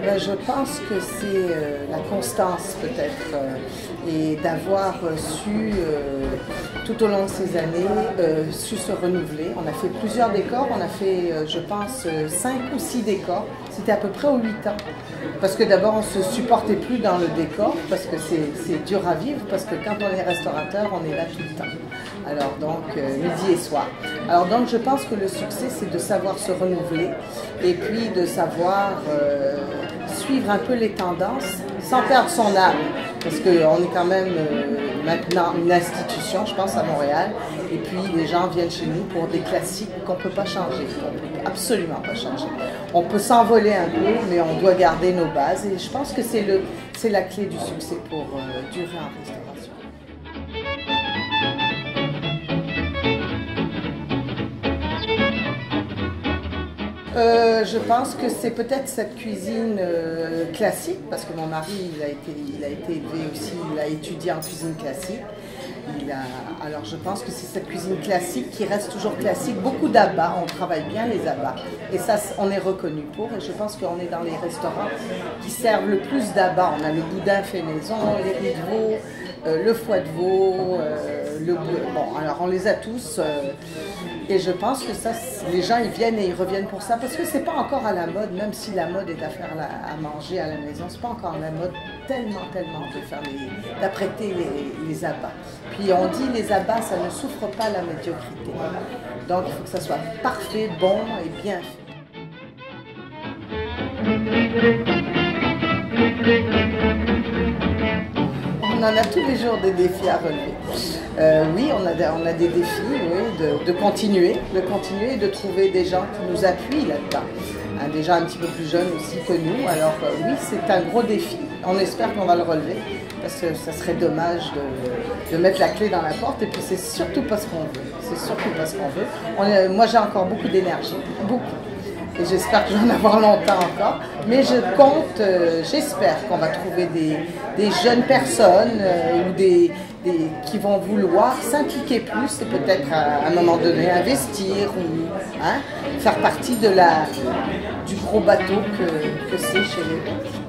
ben, je pense que c'est la constance peut-être et d'avoir su tout au long de ces années su se renouveler. On a fait plusieurs décors, on a fait je pense 5 ou 6 décors, c'était à peu près aux 8 ans. Parce que d'abord on ne se supportait plus dans le décor, parce que c'est dur à vivre, parce que quand on est restaurateur on est là tout le temps. Alors donc midi et soir. Alors donc je pense que le succès c'est de savoir se renouveler et puis de savoir suivre un peu les tendances sans perdre son âme. Parce qu'on est quand même maintenant une institution, je pense, à Montréal. Et puis les gens viennent chez nous pour des classiques qu'on ne peut pas changer, qu'on ne peut absolument pas changer. On peut s'envoler un peu, mais on doit garder nos bases. Et je pense que c'est la clé du succès pour durer en restauration. Je pense que c'est peut-être cette cuisine classique, parce que mon mari il a été élevé aussi, il a étudié en cuisine classique. Alors je pense que c'est cette cuisine classique qui reste toujours classique. Beaucoup d'abats, on travaille bien les abats. Et ça, on est reconnu pour. Et je pense qu'on est dans les restaurants qui servent le plus d'abats. On a le boudin fait maison, les riz de veau, le foie de veau, bon, alors on les a tous. Et je pense que ça, les gens ils viennent et ils reviennent pour ça. Parce que c'est pas encore à la mode, même si la mode est à faire à manger à la maison, c'est pas encore à la mode tellement de faire d'apprêter les abats. Puis on dit les abats, ça ne souffre pas la médiocrité. Donc il faut que ça soit parfait, bon et bien fait. On en a tous les jours des défis à relever. Oui, on a des défis oui, de continuer et de trouver des gens qui nous appuient là-dedans. Des gens un petit peu plus jeunes aussi que nous. Alors oui, c'est un gros défi. On espère qu'on va le relever parce que ça serait dommage de mettre la clé dans la porte et puis c'est surtout pas ce qu'on veut. C'est surtout pas ce qu'on veut. Moi j'ai encore beaucoup d'énergie, beaucoup. Et j'espère que je vais en avoir longtemps encore. Mais je compte, j'espère qu'on va trouver des jeunes personnes ou qui vont vouloir s'impliquer plus et peut-être à un moment donné investir ou faire partie du gros bateau que c'est chez les gens.